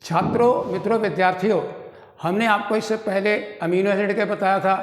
छात्रों, मित्रों, विद्यार्थियों, हमने आपको इससे पहले अमीनो एसिड के बताया था,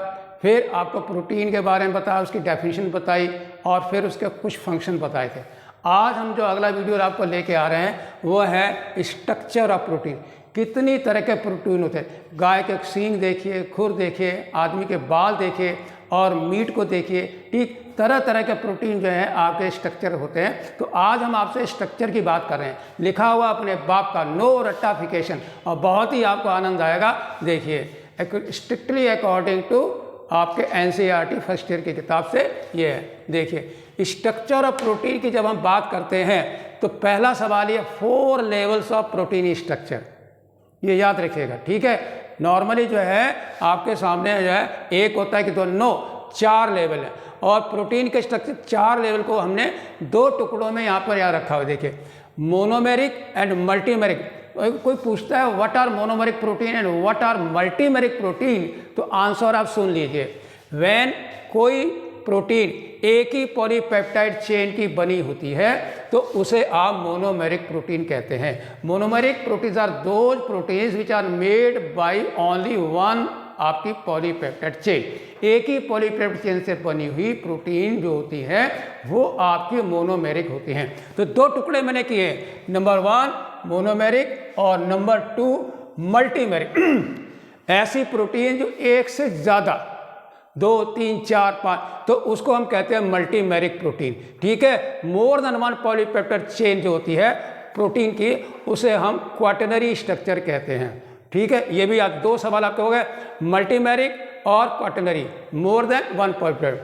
फिर आपको प्रोटीन के बारे में बताया, उसकी डेफिनेशन बताई और फिर उसके कुछ फंक्शन बताए थे। आज हम जो अगला वीडियो आपको लेके आ रहे हैं वो है स्ट्रक्चर ऑफ प्रोटीन। कितनी तरह के प्रोटीन होते हैं। गाय के सींग देखिए, खुर देखिए, आदमी के बाल देखिए और मीट को देखिए। ठीक तरह तरह के प्रोटीन जो है आपके स्ट्रक्चर होते हैं। तो आज हम आपसे स्ट्रक्चर की बात कर रहे हैं। लिखा हुआ अपने बाप का, नो रट्टाफिकेशन, और बहुत ही आपको आनंद आएगा। देखिए स्ट्रिक्टली अकॉर्डिंग टू आपके एनसीईआरटी फर्स्ट ईयर की किताब से ये है। देखिए स्ट्रक्चर ऑफ प्रोटीन की जब हम बात करते हैं तो पहला सवाल ये 4 लेवल्स ऑफ प्रोटीन स्ट्रक्चर, ये याद रखिएगा। ठीक है, नॉर्मली जो है आपके सामने जो है एक होता है कि तो 4 लेवल है, और प्रोटीन के स्ट्रक्चर 4 लेवल को हमने 2 टुकड़ों में यहाँ पर याद रखा हुआ। देखिए मोनोमेरिक एंड मल्टीमेरिक। कोई पूछता है what are monomeric protein and what are multimeric protein, तो आंसर आप सुन लीजिए। व्हेन कोई प्रोटीन एक ही पॉलीपेप्टाइड चेन की बनी होती है तो उसे आप मोनोमेरिक प्रोटीन कहते हैं। Monomeric proteins are those proteins which are made by only one आपकी पॉलीपेप्टाइड चेन। एक ही पॉलीपेप्टाइड चेन से बनी हुई प्रोटीन जो होती है वो आपकी मोनोमेरिक होती हैं। तो 2 टुकड़े मैंने किए, नंबर 1 मोनोमेरिक और नंबर 2 मल्टीमेरिक। ऐसी प्रोटीन जो एक से ज़्यादा 2, 3, 4, 5, तो उसको हम कहते हैं मल्टीमेरिक प्रोटीन। ठीक है, मोर देन 1 पॉलीपेप्टाइड चेन जो होती है प्रोटीन की, उसे हम क्वाटरनरी स्ट्रक्चर कहते हैं। ठीक है, ये भी आप 2 सवाल आपके हो गए, मल्टीमेरिक और क्वाटरनरी, मोर देन 1 पॉलीपेप्टाइड।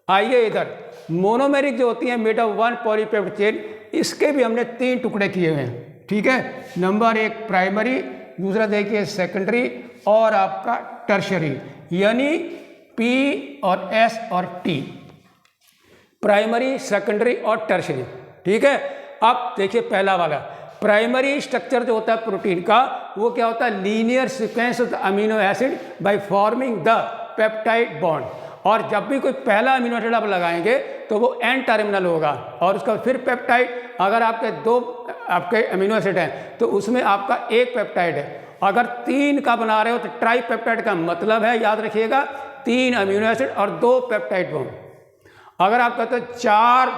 आइए इधर, मोनोमेरिक जो होती है मेड ऑफ 1 पॉलीपेप्टाइड चेन, इसके भी हमने 3 टुकड़े किए हुए हैं। ठीक है, नंबर 1 प्राइमरी, दूसरा देखिए सेकेंडरी और आपका टर्शरी, यानी P और S और T, प्राइमरी, सेकेंडरी और टर्शरी। ठीक है, अब देखिए पहला वाला प्राइमरी स्ट्रक्चर जो होता है प्रोटीन का, वो क्या होता है, linear sequence of the amino acid by forming the peptide bond. और जब भी कोई पहला अमीनो एसिड आप लगाएंगे तो वो एन टर्मिनल होगा और उसका फिर पेप्टाइड। अगर आपके 2 आपके अमीनो एसिड हैं तो उसमें आपका 1 पेप्टाइड है। अगर 3 का बना रहे हो तो ट्राई पेप्टाइड का मतलब है, याद रखिएगा, 3 अमीनो एसिड और 2 पेप्टाइड बॉन्ड। अगर आप कहते हो 4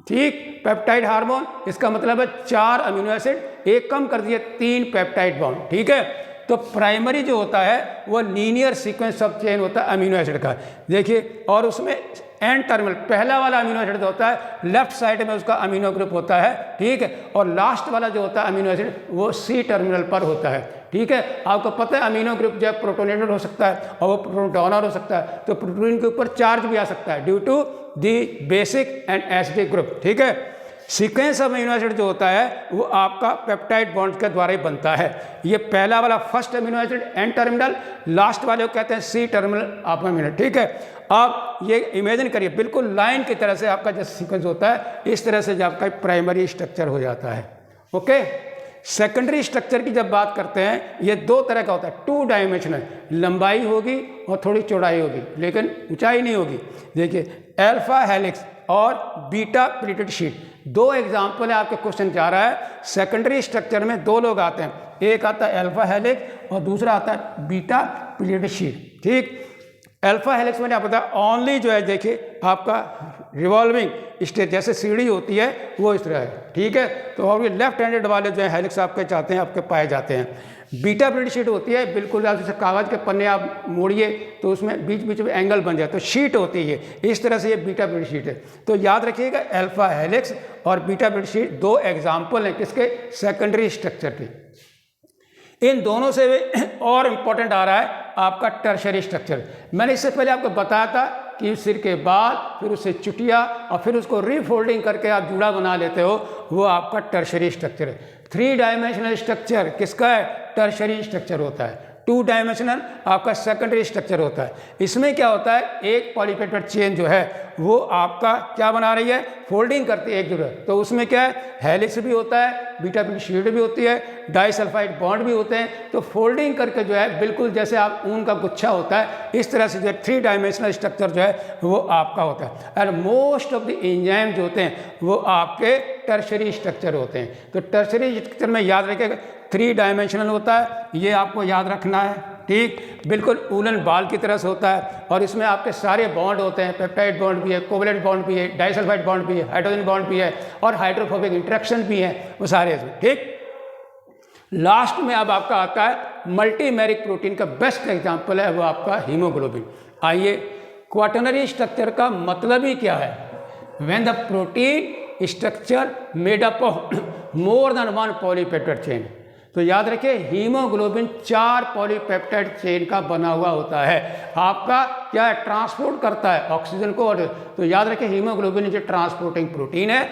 ठीक पेप्टाइड हार्मोन, इसका मतलब है 4 अमीनो एसिड, 1 कम कर दिए 3 पेप्टाइड बॉन्ड। ठीक है, तो प्राइमरी जो होता है वो लीनियर सीक्वेंस ऑफ चेन होता है अमीनो एसिड का। देखिए, और उसमें एन टर्मिनल, पहला वाला अमीनो एसिड जो होता है लेफ्ट साइड में उसका अमीनो ग्रुप होता है। ठीक है, और लास्ट वाला जो होता है अमीनो एसिड वो सी टर्मिनल पर होता है। ठीक है, आपको पता है अमीनो ग्रुप जो है प्रोटोनेटेड हो सकता है और वो प्रोटोन डोनर हो सकता है, तो प्रोटीन के ऊपर चार्ज भी आ सकता है due to the basic and acidic group. ठीक है, सीक्वेंस ऑफ अमीनो एसिड जो होता है वो आपका पेप्टाइड बॉन्ड के द्वारा ही बनता है। ये पहला वाला first amino acid N terminal, last वाले को कहते हैं सी टर्मिनल आप अमीनो। ठीक है, आप ये इमेजिन करिए बिल्कुल लाइन की तरह से आपका जो सीक्वेंस होता है, इस तरह से जो आपका प्राइमरी स्ट्रक्चर हो जाता है। ओके, सेकेंडरी स्ट्रक्चर की जब बात करते हैं, ये 2 तरह का होता है, 2 डायमेंशनल, लंबाई होगी और थोड़ी चौड़ाई होगी लेकिन ऊंचाई नहीं होगी। देखिए अल्फा हेलिक्स और बीटा प्लेटेड शीट, 2 एग्जाम्पल है आपके क्वेश्चन जा रहा है। सेकेंडरी स्ट्रक्चर में 2 लोग आते हैं, एक आता है अल्फा हेलिक्स और दूसरा आता है बीटा प्लेटेड शीट। ठीक, अल्फा हेलिक्स में आप बताया ओनली जो है, देखिए आपका रिवॉल्विंग स्टेज जैसे सीढ़ी होती है वो इस तरह है। ठीक है, तो और ये लेफ्ट हैंडेड वाले जो है हेलिक्स आपके चाहते हैं आपके पाए जाते हैं। बीटा प्लेटेड शीट होती है, बिल्कुल आप जैसे कागज़ के पन्ने आप मोड़िए तो उसमें बीच बीच में एंगल बन जाए तो शीट होती है, इस तरह से ये बीटा प्लेटेड शीट है। तो याद रखिएगा अल्फा हेलिक्स और बीटा प्लेटेड शीट 2 एग्जाम्पल हैं किसके, सेकेंडरी स्ट्रक्चर के। इन दोनों से और इम्पोर्टेंट आ रहा है आपका टर्शरी स्ट्रक्चर। मैंने इससे पहले आपको बताया था कि सिर के बाल, फिर उससे चुटिया और फिर उसको रीफोल्डिंग करके आप जूड़ा बना लेते हो, वो आपका टर्शरी स्ट्रक्चर है। 3 डायमेंशनल स्ट्रक्चर किसका है, टर्शरी स्ट्रक्चर होता है। 2 डायमेंशनल आपका सेकेंडरी स्ट्रक्चर होता है। इसमें क्या होता है, एक पॉलीपेप्टाइड चेन जो है वो आपका क्या बना रही है, फोल्डिंग करती है एक जगह, तो उसमें क्या है, हेलिक्स भी होता है, बीटा प्लेटेड शीट भी होती है, डाइसल्फाइड बॉन्ड भी होते हैं। तो फोल्डिंग करके जो है बिल्कुल जैसे आप ऊन का गुच्छा होता है, इस तरह से जो है 3 डायमेंशनल स्ट्रक्चर जो है वो आपका होता है। And most of the enzyme जो होते हैं वो आपके टर्शरी स्ट्रक्चर होते हैं। तो टर्शरी स्ट्रक्चर में याद रखिएगा 3 डायमेंशनल होता है, ये आपको याद रखना है, ठीक, बिल्कुल वूलन बॉल की तरह से होता है और इसमें आपके सारे बॉन्ड होते हैं, पेप्टाइड बॉन्ड भी है, कोवलेंट बॉन्ड भी है, डाइसल्फाइड बॉन्ड भी है, हाइड्रोजन बॉन्ड भी है और हाइड्रोफोबिक इंटरेक्शन भी है, वो सारे इसमें, ठीक। लास्ट में अब आपका आता है मल्टीमेरिक प्रोटीन का बेस्ट एग्जांपल है वो आपका हीमोग्लोबिन। आइए, क्वाटरनरी स्ट्रक्चर का मतलब ही क्या है? When the protein structure made up of more than 1 polypeptide chain. तो याद रखिए हीमोग्लोबिन 4 पॉलीपेप्टाइड चेन का बना हुआ होता है। आपका क्या है? ट्रांसपोर्ट करता है ऑक्सीजन को। और तो याद रखिए हीमोग्लोबिन जो ट्रांसपोर्टिंग प्रोटीन है,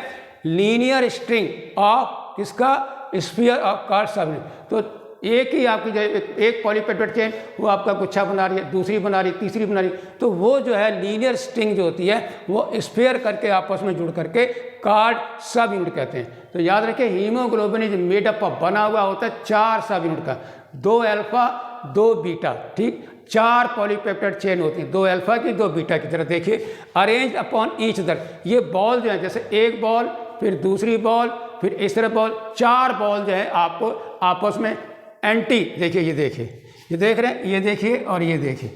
लीनियर स्ट्रिंग ऑफ किसका? स्फीयर ऑफ कार्ड सब। तो एक ही आपकी जो एक पॉलीपेप्टाइड चेन वो आपका गुच्छा बना रही है, दूसरी बना रही है, तीसरी बना रही है, तो वो जो है लीनियर स्ट्रिंग जो होती है वो स्फीयर करके आपस में जुड़ करके कार्ड सब यूनिट कहते हैं। तो याद रखिए haemoglobin is made up of, बना हुआ होता है 4 सब यूनिट का, 2 अल्फा 2 बीटा, ठीक, 4 पॉलीपेप्टाइड चेन होती है, 2 अल्फा की 2 बीटा की तरह। देखिए अरेंज अपॉन ईच अदर, ये बॉल जो है जैसे एक बॉल फिर दूसरी बॉल फिर इस तरह बॉल, 4 बॉल जो है आपको आपस में एंटी, देखिए ये देखिए, ये देख रहे हैं, ये देखिए और ये देखिए,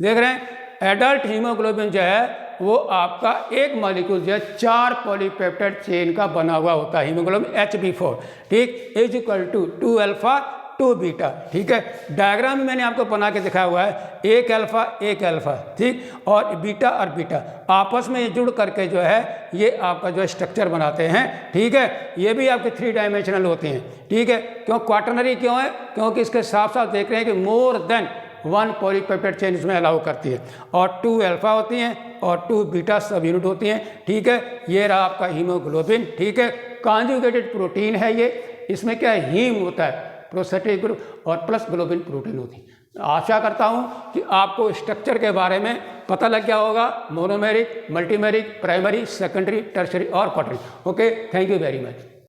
देख रहे हैं। एडल्ट हीमोग्लोबिन जो है वो आपका एक मॉलिक्यूल जो है 4 पॉलीपेप्टाइड चेन का बना हुआ होता है, हीमोग्लोबिन HB4, ठीक, is equal to 2 alpha 2 beta, ठीक है। डायग्राम में मैंने आपको बना के दिखाया हुआ है, एक अल्फा, ठीक, और बीटा और बीटा आपस में जुड़ करके जो है ये आपका जो स्ट्रक्चर बनाते हैं, ठीक है। ये भी आपके 3 डायमेंशनल होते हैं, ठीक है। क्यों क्वाटरनरी क्यों है? क्योंकि इसके साफ साफ देख रहे हैं कि मोर देन 1 पॉलीपेप्टाइड चेन इसमें अलाउ करती है और 2 अल्फा होती हैं और 2 बीटा सब यूनिट होती हैं, ठीक है। ये रहा आपका हीमोग्लोबिन, ठीक है। कॉन्जुगेटेड प्रोटीन है ये, इसमें क्या है? हीम होता है, प्रोस्टेटिक ग्रुप और प्लस ग्लोबिन प्रोटीन होती है। आशा करता हूँ कि आपको स्ट्रक्चर के बारे में पता लग गया होगा, मोनोमेरिक, मल्टीमेरिक, प्राइमरी, सेकेंडरी, टर्शरी और quaternary. Okay, thank you very much.